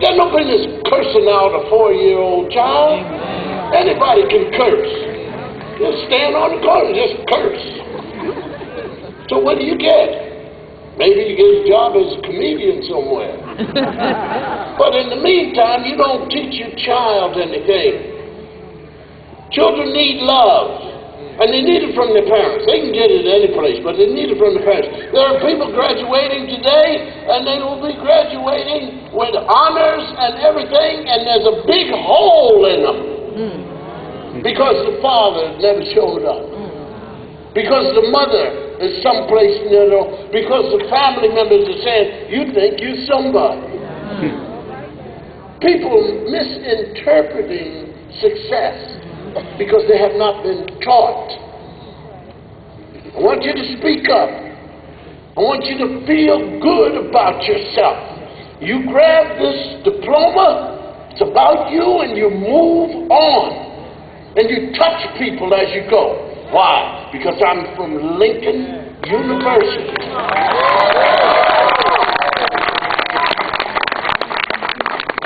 Got no business cursing out a 4-year-old child. Anybody can curse. Just stand on the corner and just curse. So what do you get? Maybe you get a job as a comedian somewhere. But in the meantime, you don't teach your child anything. Children need love. And they need it from their parents. They can get it any place, but they need it from their parents. There are people graduating today, and they will be graduating with honors and everything, and there's a big hole in them. Because the father never showed up. Because the mother is someplace, because the family members are saying, you think you're somebody. People misinterpreting success because they have not been taught. I want you to speak up. I want you to feel good about yourself. You grab this diploma, it's about you, and you move on. And you touch people as you go. Why? Because I'm from Lincoln University.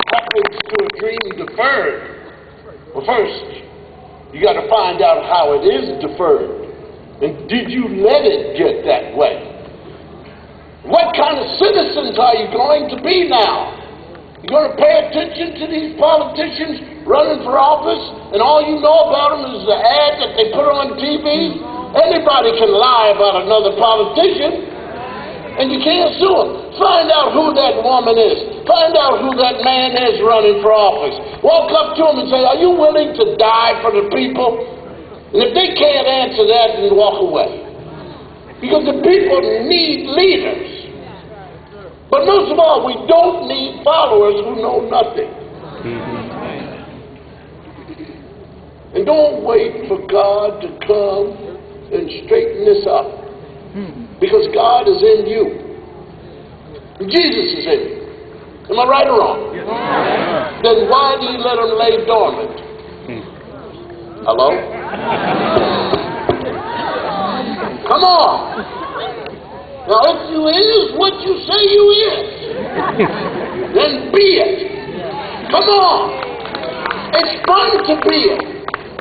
Happens to a dream deferred. Well, first, you got to find out how it is deferred. And did you let it get that way? What kind of citizens are you going to be now? You're going to pay attention to these politicians running for office, and all you know about them is the ad that they put on TV? Anybody can lie about another politician, and you can't sue them. Find out who that woman is. Find out who that man is running for office. Walk up to him and say, are you willing to die for the people? And if they can't answer that, then walk away. Because the people need leaders. But most of all, we don't need followers who know nothing. And don't wait for God to come and straighten this up. Because God is in you. And Jesus is in you. Am I right or wrong? Yes. Then why do you let them lay dormant? Hello? Come on. Now, if you is what you say you is, then be it. Come on. It's fun to be it.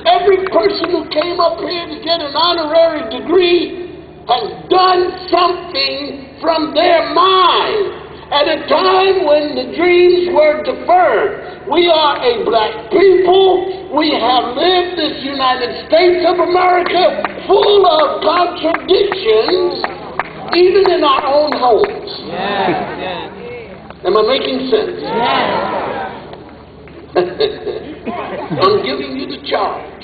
Every person who came up here to get an honorary degree has done something from their mind at a time when the dreams were deferred. We are a black people. We have lived this United States of America full of contradictions, even in our own homes. Yes. Am I making sense? Yes. I'm giving you the charge.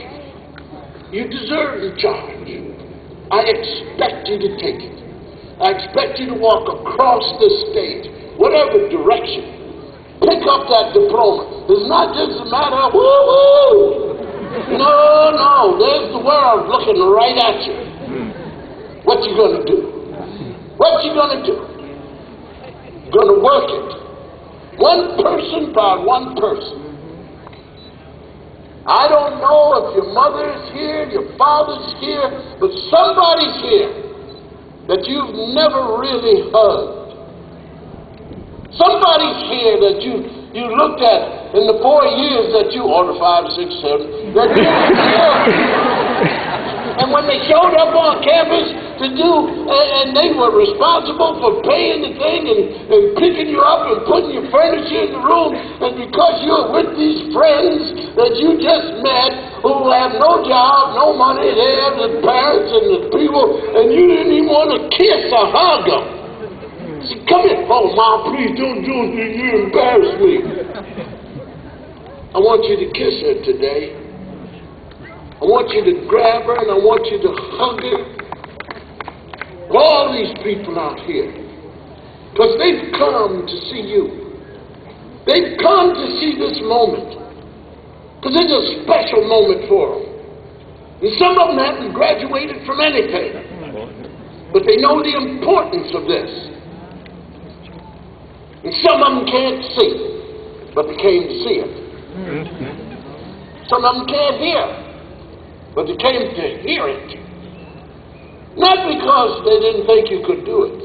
You deserve the charge. I expect you to take it. I expect you to walk across this stage, whatever direction. Pick up that diploma. It's not just a matter of woo-woo. No. There's the world looking right at you. What you going to do? What you going to do? You're going to work it. One person by one person. I don't know if your mother is here, your father's here, but somebody's here that you've never really hugged. Somebody's here that you looked at in the 4 years that you, or the 5, 6, 7, that you and when they showed up on campus to do, and they were responsible for paying the thing and picking you up and putting your furniture in the room, and because you're with these friends that you just met who have no job, no money, they have the parents and the people, and you didn't even want to kiss or hug them. Say, come here. Oh, Mom, please don't do it. You embarrass me. I want you to kiss her today. I want you to grab her and I want you to hug her. All these people out here. Because they've come to see you. They've come to see this moment. Because it's a special moment for them. And some of them haven't graduated from anything. But they know the importance of this. And some of them can't see, but they came to see it. Some of them can't hear, but they came to hear it. Not because they didn't think you could do it,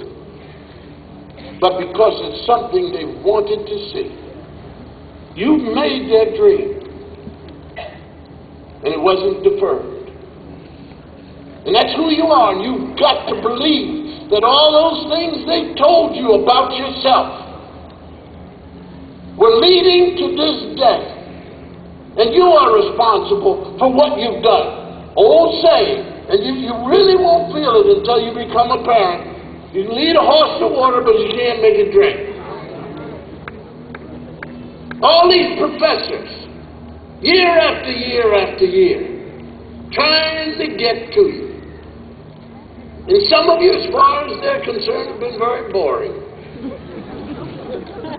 but because it's something they wanted to see. You made their dream, and it wasn't deferred. And that's who you are, and you've got to believe that all those things they told you about yourself were leading to this day, and you are responsible for what you've done. Old saying, and you really won't feel it until you become a parent. You can lead a horse to water, but you can't make it drink. All these professors, year after year after year, trying to get to you. And some of you, as far as they're concerned, have been very boring.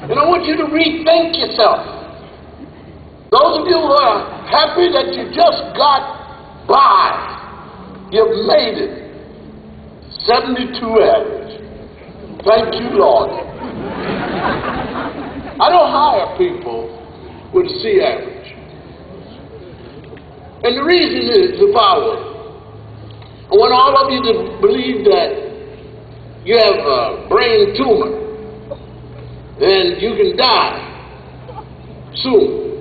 And I want you to rethink yourself. Those of you who are happy that you just got by, you've made it. 72 average. Thank you, Lord. I don't hire people with a C average. And the reason is the following. I want all of you to believe that you have a brain tumor and you can die soon.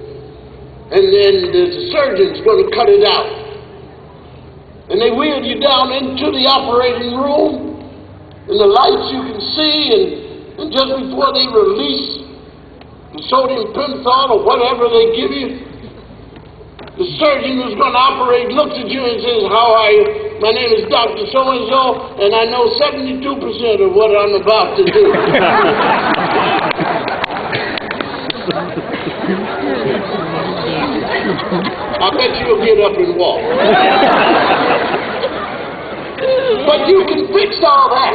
And then the surgeon's going to cut it out. And they wheel you down into the operating room, and the lights you can see, and just before they release the sodium pentothal or whatever they give you, the surgeon who's going to operate looks at you and says, "How are you? My name is Dr. So-and-so, and I know 72% of what I'm about to do." I bet you'll get up and walk. But you can fix all that.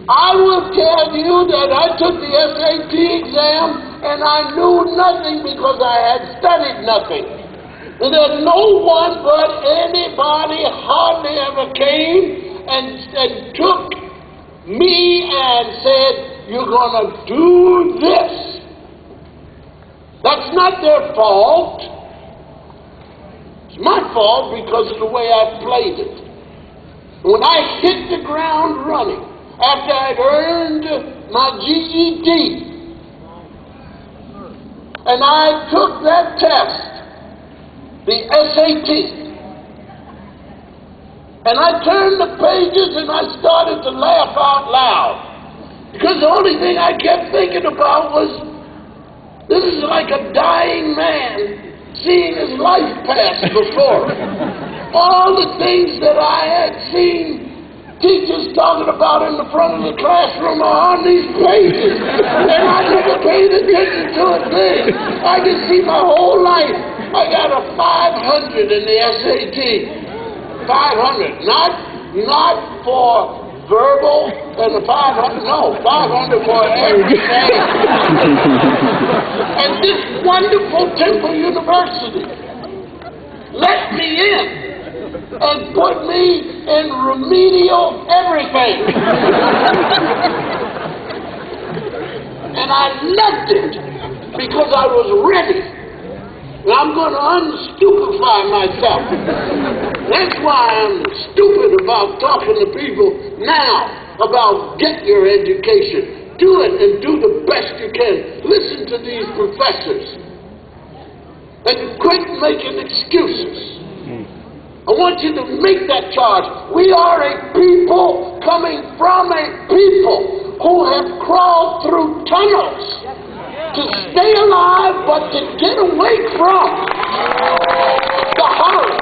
I will tell you that I took the SAT exam and I knew nothing because I had studied nothing. And there's no one but anybody hardly ever came and took me and said, "You're going to do this." That's not their fault. It's my fault because of the way I played it. When I hit the ground running, after I'd earned my GED, and I took that test, the SAT, and I turned the pages and I started to laugh out loud. Because the only thing I kept thinking about was, this is like a dying man seeing his life pass before him. All the things that I had seen teachers talking about in the front of the classroom are on these pages. And I never paid attention to a thing. I can see my whole life. I got a 500 in the SAT. 500. Not for verbal and the 500, no, 500 for everything. And this wonderful Temple University let me in and put me in remedial everything. And I loved it because I was ready. And I'm going to unstupefy myself. That's why I'm stupid about talking to people now about get your education. Do it and do the best you can. Listen to these professors. And quit making excuses. I want you to make that charge. We are a people coming from a people who have crawled through tunnels to stay alive, but to get away from the horror.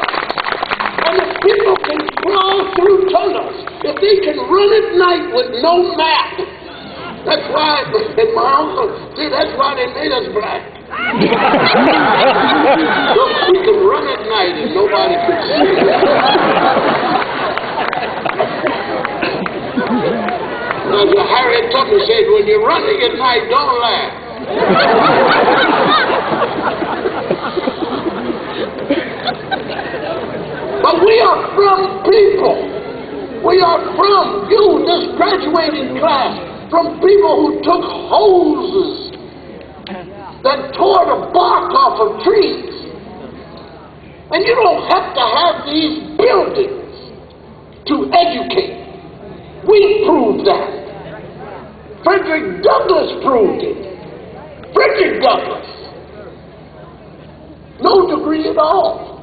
And if people can crawl through tunnels, if they can run at night with no map, that's why, and my uncle, see, that's why they made us black. So we can run at night and nobody can see us. As Harriet Tubman said, when you're running at night, don't laugh. But we are from people. We are from you, this graduating class, from people who took hoses that tore the bark off of trees. And you don't have to have these buildings to educate. We proved that. Frederick Douglass proved it. Frederick Douglass. No degree at all.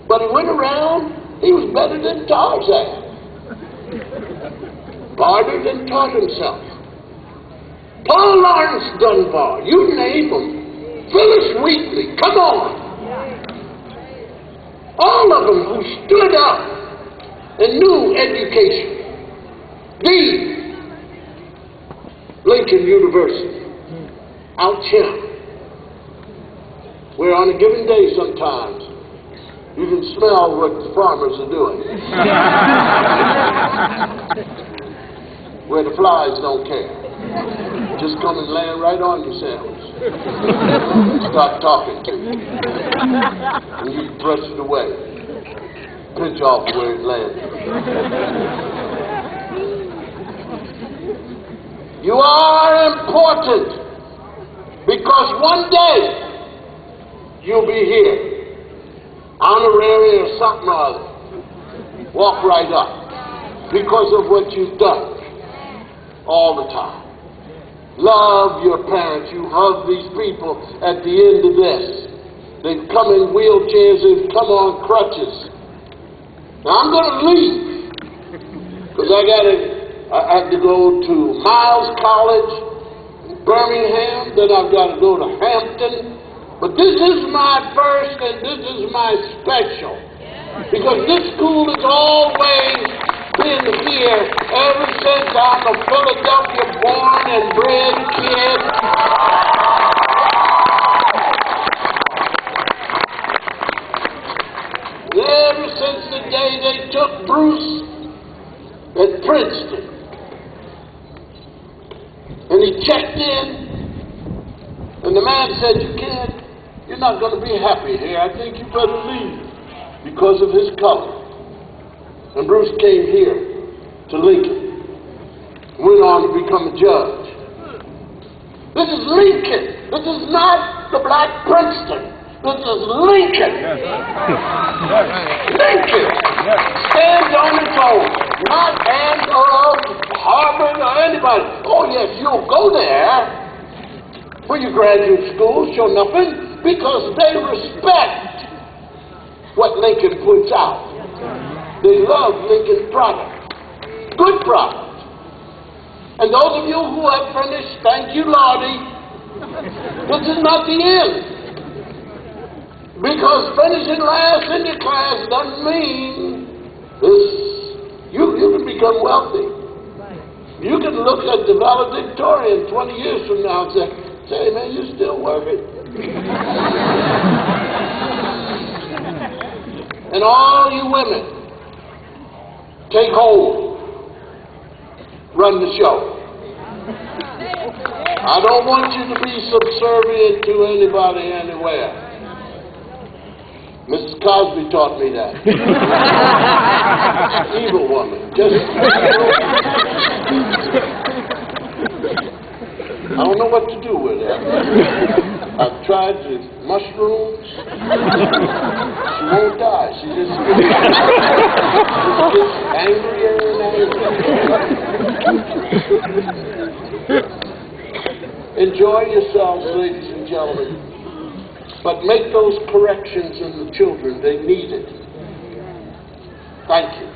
But he went around, he was better than Tarzan. Bartered and taught himself. Paul Laurence Dunbar, you name them. Phyllis Wheatley, come on. All of them who stood up and knew education. Lincoln University, out here, where on a given day sometimes you can smell what the farmers are doing. Where the flies don't care. Just come and land right on your sandwich. Start talking to you. And you brush it away. Pinch off where it landed. You are important because one day you'll be here. Honorary or something or other. Walk right up because of what you've done all the time. Love your parents. You hug these people at the end of this. They've come in wheelchairs. They've come on crutches. Now I'm going to leave because I have to go to Miles College in Birmingham. Then I've got to go to Hampton. But this is my first and this is my special. Because this school has always been here ever since I'm a Philadelphia born and bred kid. Ever since the day they took Bruce at Princeton. And he checked in, and the man said, you're not going to be happy here. I think you better leave because of his color. And Bruce came here to Lincoln, went on to become a judge. This is Lincoln. This is not the black Princeton. This is Lincoln. Lincoln stands on its own, not and of Harvard or anybody. Oh yes, you'll go there for your graduate school, sure nothing, because they respect what Lincoln puts out. They love Lincoln product, good product. And those of you who have finished, thank you, Lordy. This is not the end. Because finishing last in your class doesn't mean you can become wealthy. You can look at the valedictorian 20 years from now and say, hey man, you still working? And all you women, take hold. Run the show. I don't want you to be subservient to anybody anywhere. Mrs. Cosby taught me that. Evil woman. I don't know what to do with her. I've tried the mushrooms. She won't die. She just gets angrier and angrier. Enjoy yourselves, ladies and gentlemen. But make those corrections in the children. They need it. Thank you.